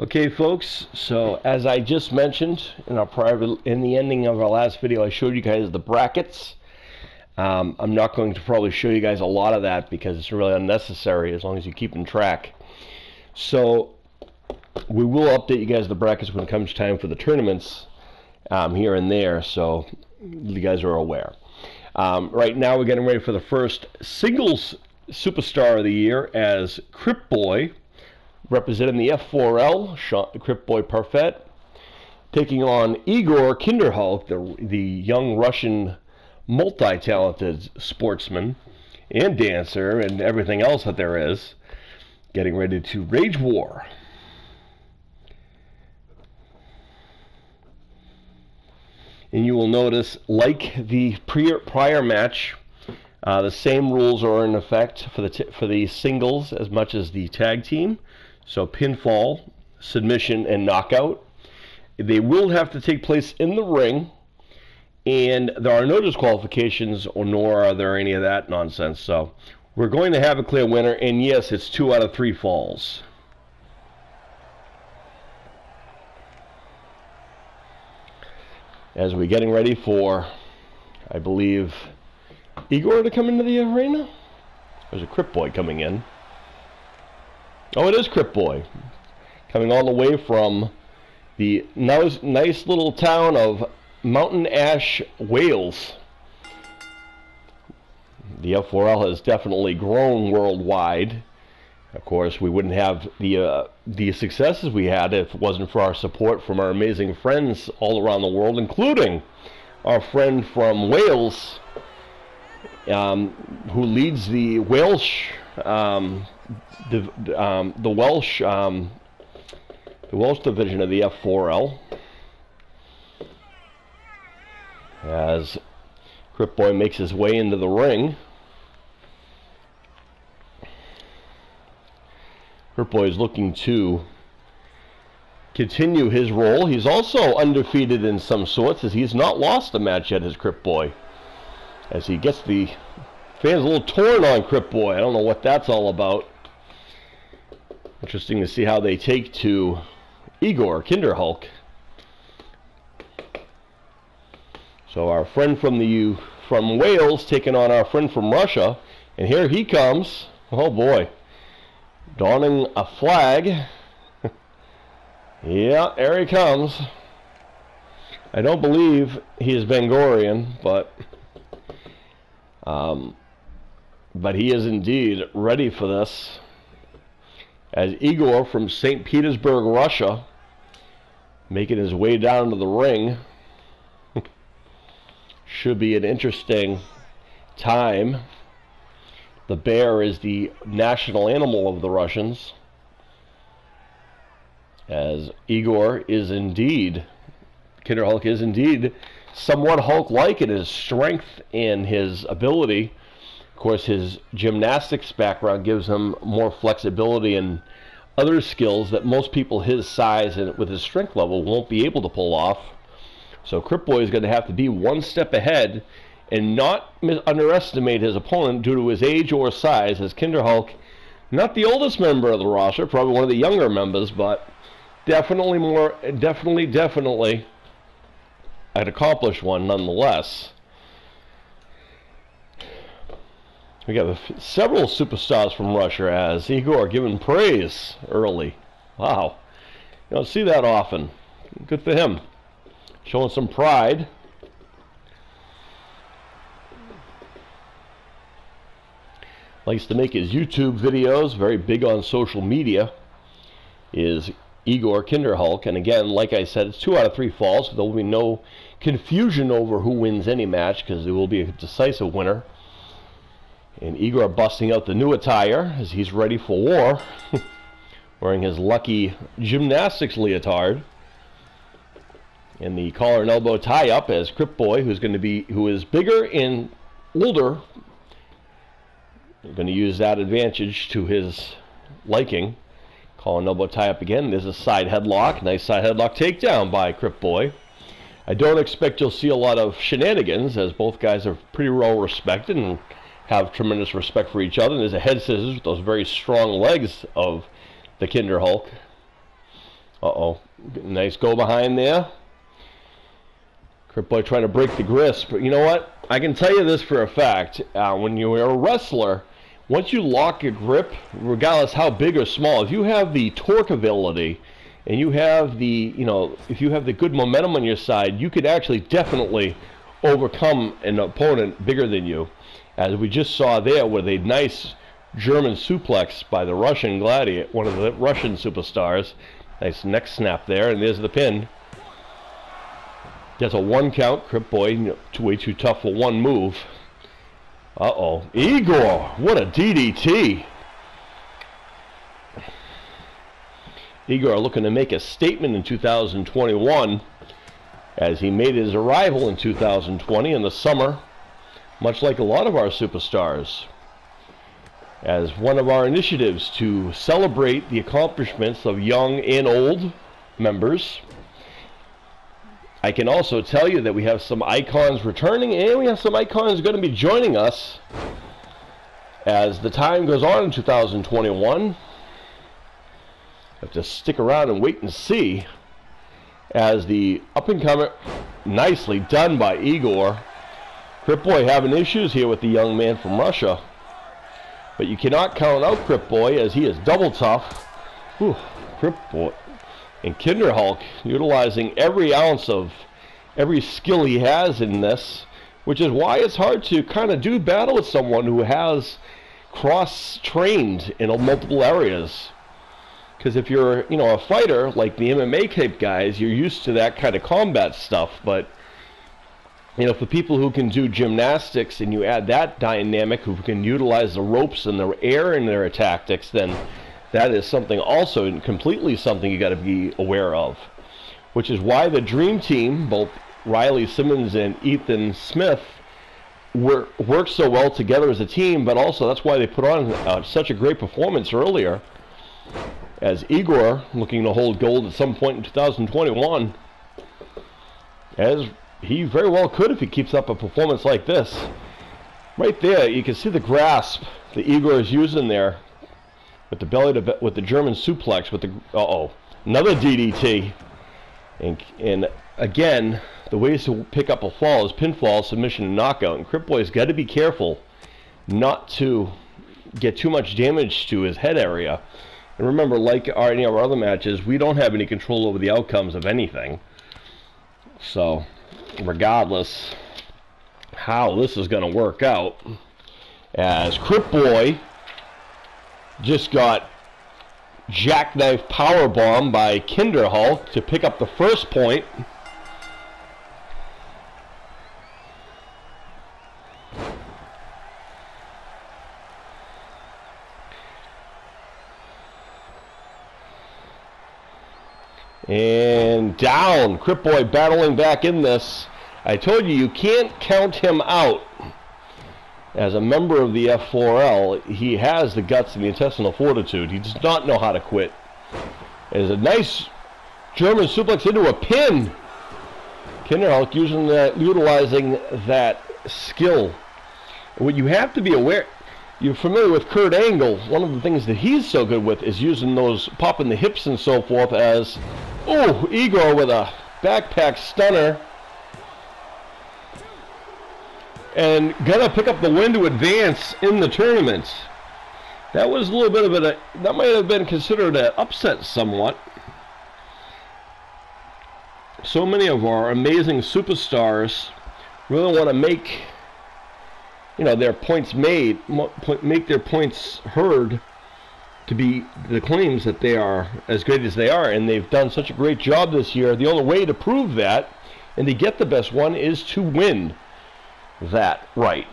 Okay, folks, so as I just mentioned in the ending of our last video, I showed you guys the brackets. I'm not going to probably show you guys a lot of that because it's really unnecessary as long as you keep in track. So we will update you guys the brackets when it comes time for the tournaments here and there, so you guys are aware. Right now we're getting ready for the first singles superstar of the year as Kryptboy, representing the F4L, Kryptboy Parfit, taking on Egor Kinderhulk, the young Russian multi-talented sportsman and dancer and everything else that there is, getting ready to wage war. And you will notice, like the prior match, the same rules are in effect for the singles as much as the tag team. So pinfall, submission, and knockout. They will have to take place in the ring, and there are no disqualifications, nor are there any of that nonsense. So we're going to have a clear winner, and yes, it's 2 out of 3 falls. As we're getting ready for, I believe, Egor to come into the arena? There's a Kryptboy coming in. Oh, it is Kryptboy, coming all the way from the nice little town of Mountain Ash, Wales. The F4L has definitely grown worldwide. Of course, we wouldn't have the successes we had if it wasn't for our support from our amazing friends all around the world, including our friend from Wales, who leads the Welsh the Welsh division of the F4L, as Kryptboy makes his way into the ring. Kryptboy is looking to continue his role. He's also undefeated in some sorts, as he's not lost a match yet as Kryptboy, as he gets the fans a little torn on Kryptboy. I don't know what that's all about. Interesting to see how they take to Egor Kinderhulk. So our friend from Wales taking on our friend from Russia, and here he comes. Oh boy, donning a flag. Yeah, there he comes. I don't believe he is Bangorian, but he is indeed ready for this, as Egor from St. Petersburg, Russia, making his way down to the ring. Should be an interesting time. The bear is the national animal of the Russians, as Egor is indeed, Kinderhulk is indeed somewhat Hulk-like in his strength and his ability. Of course, his gymnastics background gives him more flexibility and other skills that most people his size and with his strength level won't be able to pull off. So Kryptboy is going to have to be one step ahead and not underestimate his opponent due to his age or size, as Kinderhulk, not the oldest member of the roster, probably one of the younger members, but definitely an accomplished one nonetheless. We got several superstars from Russia, as Egor given praise early. Wow. You don't see that often. Good for him. Showing some pride. Likes to make his YouTube videos, very big on social media, is Egor Kinderhulk. And again, like I said, it's 2 out of 3 falls, so there will be no confusion over who wins any match, because there will be a decisive winner. And Egor busting out the new attire as he's ready for war, wearing his lucky gymnastics leotard and the collar and elbow tie-up, as Kryptboy, who is bigger and older, is going to use that advantage to his liking. Collar and elbow tie-up again. There's a side headlock, nice side headlock takedown by Kryptboy. I don't expect you'll see a lot of shenanigans, as both guys are pretty well respected and have tremendous respect for each other. And there's a head scissors with those very strong legs of the Kinderhulk. Uh-oh. Nice go behind there. Kryptboy trying to break the grip. But you know what? I can tell you this for a fact. When you're a wrestler, once you lock your grip, regardless how big or small, if you have the torque ability and you have the, if you have the good momentum on your side, you could actually definitely overcome an opponent bigger than you. As we just saw there with a nice German suplex by the Russian Gladiator, one of the Russian superstars. Nice neck snap there, and there's the pin. That's a 1 count. Kryptboy, way too tough for one move. Uh-oh. Egor! What a DDT! Egor looking to make a statement in 2021, as he made his arrival in 2020 in the summer, much like a lot of our superstars, as one of our initiatives to celebrate the accomplishments of young and old members. I can also tell you that we have some icons returning, and we have some icons going to be joining us as the time goes on in 2021. Have to stick around and wait and see, as the up-and-comer, nicely done by Egor. Kryptboy having issues here with the young man from Russia. But you cannot count out Kryptboy, as he is double tough. Whew, Kryptboy. And Kinderhulk utilizing every ounce of every skill he has in this, which is why it's hard to kind of do battle with someone who has cross-trained in multiple areas. Because if you're, a fighter like the MMA type guys, you're used to that kind of combat stuff. But for people who can do gymnastics and you add that dynamic, who can utilize the ropes and the air in their tactics, then that is something also completely something you got to be aware of. Which is why the Dream Team, both Riley Simmons and Ethan Smith, work so well together as a team, but also that's why they put on such a great performance earlier, as Egor looking to hold gold at some point in 2021, as he very well could if he keeps up a performance like this. Right there, you can see the grasp that Egor is using there with the belly to with the German suplex with the another DDT, and again, the ways to pick up a fall is pinfall, submission, and knockout. And Kryptboy's got to be careful not to get too much damage to his head area. And remember, like any of our other matches, we don't have any control over the outcomes of anything. So, regardless how this is going to work out, as Kryptboy just got jackknife powerbomb by Kinderhulk to pick up the first point. And down. Kryptboy battling back in this. I told you can't count him out. As a member of the F4L, he has the guts and the intestinal fortitude. He does not know how to quit. There's a nice German suplex into a pin. Kinderhulk utilizing that skill. What you have to be aware, you're familiar with Kurt Angle. One of the things that he's so good with is using those, popping the hips and so forth, as, Egor with a backpack stunner. And gonna pick up the win to advance in the tournament. That was a little bit of that might have been considered an upset somewhat. So many of our amazing superstars really want to make, their points made, make their points heard to be the claims that they are as great as they are, and they've done such a great job this year. The only way to prove that and to get the best one is to win that right.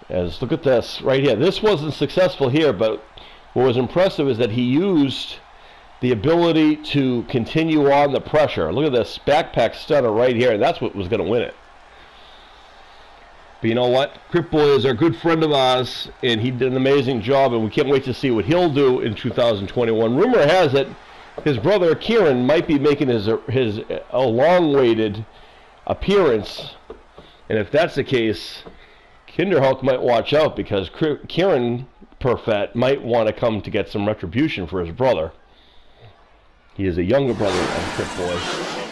As look at this right here. This wasn't successful here, but what was impressive is that he used the ability to continue on the pressure. Look at this backpack stunner right here, and that's what was going to win it. But you know what? Kryptboy is our good friend of ours, and he did an amazing job, and we can't wait to see what he'll do in 2021. Rumor has it his brother Kieran might be making his long-awaited appearance, and if that's the case, Kinderhulk might watch out, because Kieran Parfit might want to come to get some retribution for his brother. He is a younger brother of Kryptboy.